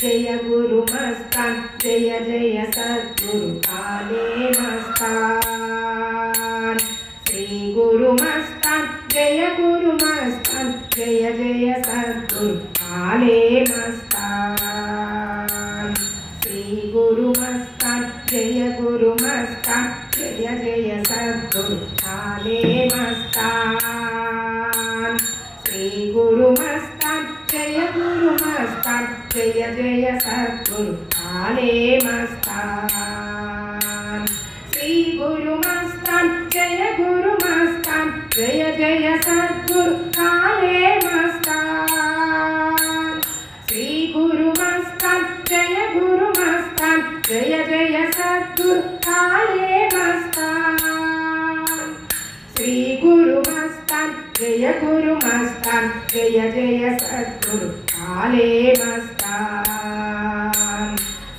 जय गुरु मस्तान जय जय सद्गुरु काले मस्तान श्री गुरु मस्तान जय गुरु मस्तान जय जय सद्गुरु काले मस्तान श्री गुरु मस्तान जय गुरु मस्तान जय जय सद्गुरु काले मस्तान श्री गुरु मस्तान जय गुरु मस्तान जय जय सद्गुरु काले मस्तान श्री गुरु मस्तान जय गुरु मस्तान जय जय सद्गुरु काले मस्तान श्री गुरु मस्तान जय गुरु मस्तान जय जय सद्गुरु काले मस्तान श्री गुरु मस्तान जय गुरु मस्तान जय जय सद्गुरु काले मस्तान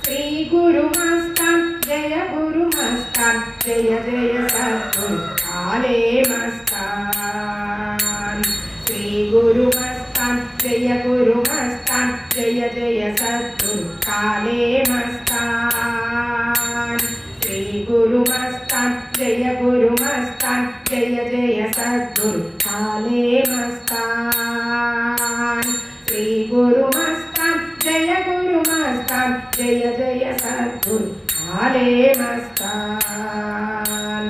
श्री गुरु मस्तान जय गुरु मस्तान जय जय सद्गुरु काले मस्तान श्री गुरु मस्तान जय गुरु मस्तान जय जय सद्गुरु काले मस्तान श्री गुरु मस्तान जय गुरु मस्तान जय जय सद्गुरु काले मस्तान श्री गुरु मस्तान जय गुरु मस्तान जय जय सद्गुरु काले मस्तान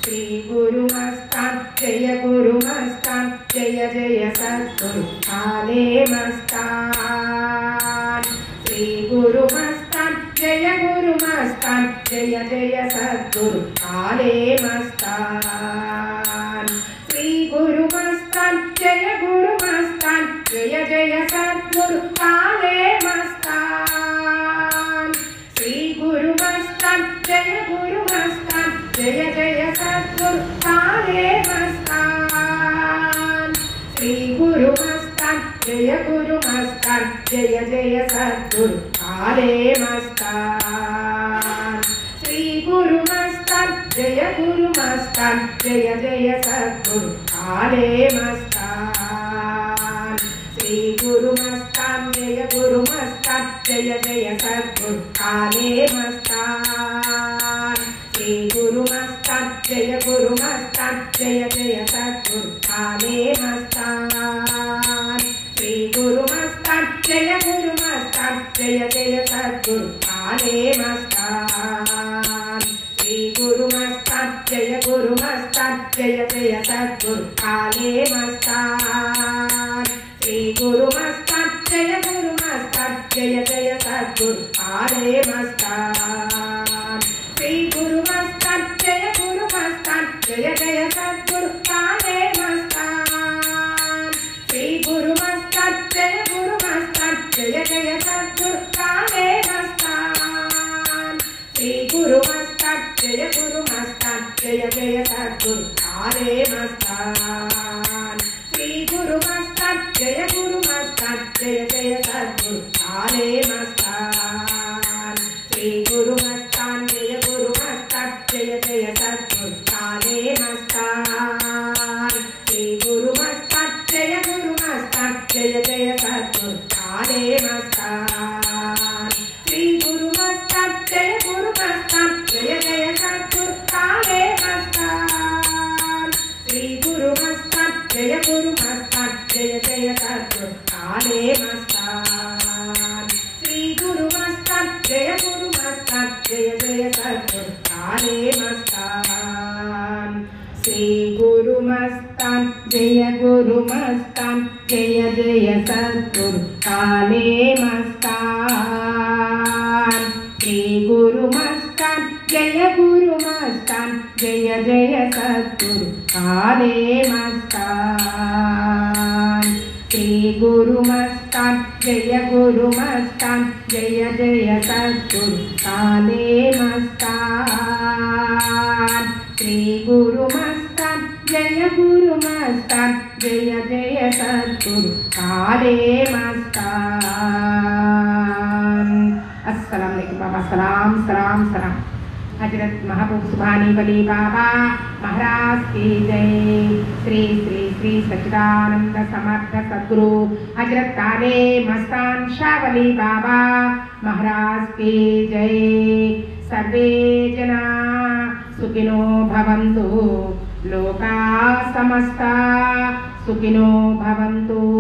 श्री गुरु मस्तान जय गुरु मस्तान जय जय सद्गुरु काले मस्तान श्री गुरु मस्तान जय गुरु मस्तान जय जय सद्गुरु काले मस्तान श्री गुरु मस्तान जय गुरु मस्तान जय जय सद्गुरु काले मस्तान श्री गुरु मस्तान जय गुरु मस्तान जय जय सद्गुरु काले मस्तान श्री गुरु मस्तान जय गुरु मस्तान जय जय सद्गुरु काले मस्तान श्री गुरु मस्तान जय गुरु मस्तान जय जय सद्गुरु काले मस्तान श्री गुरु मस्तान जय गुरु मस्तान जय जय सद्गुरु काले मस्तान श्री गुरु मस्तान जय गुरु मस्तान जय जय सद्गुरु काले मस्तान श्री गुरु मस्तान जय गुरु मस्तान जय जय सद्गुरु काले मस्तान श्री गुरु मस्तान जय गुरु मस्तान जय जय सद्गुरु काले मस्तान श्री गुरु मस्तान जय गुरु मस्तान जय जय सद्गुरु काले मस्तान श्री गुरु मस्तान जय गुरु मस्तान जय जय सद्गुरु काले मस्तान श्री गुरु मस्तान जय गुरु मस्तान जय जय सद्गुरु काले मस्तान श्री गुरु मस्तान जय गुरु मस्तान जय जय सद्गुरु काले मस्तान श्री गुरु मस्तान जय गुरु मस्तान जय जय सद्गुरु काले मस्तान श्री गुरु मस्तान जय गुरु मस्तान जय जय सद्गुरु काले मस्तान श्री गुरु मस्तान जय गुरु मस्तान जय जय सद्गुरु काले मस्तान श्री गुरु मस्तान जय गुरु मस्तान जय जय सद्गुरु काले मस्तान श्री गुरु मस्तान जय गुरु मस्तान जय जय सद्गुरु काले मस्तान श्री गुरु मस्तान जय गुरु मस्तान जय जय सद्गुरु काले मस्तान श्री गुरु मस्तान जय गुरु मस्तान जय जय सद्गुरु काले मस्तान श्री गुरु मस्तान जय गुरु मस्तान जय जय सद्गुरु काले मस्तान श्री गुरु मस्तान जय गुरु मस्तान जय जय सद्गुरु काले मस्तान श्री गुरु मस्तान जय गुरु मस्तान जय जय सद्गुरु काले मस्तान। अस्सलाम वालेकुम बाबा। सलाम सलाम सलाम। हजरत महबूब सुभानी वली बाबा महाराज की जय। श्री श्री श्री सच्चिदानंद समर्थ सद्गुरु हजरत काले मस्तान शाह वली बाबा महाराज की जय। सर्वे जना सुखिनो भवन्तु लोका समस्ता सुखिनो भवन्तु।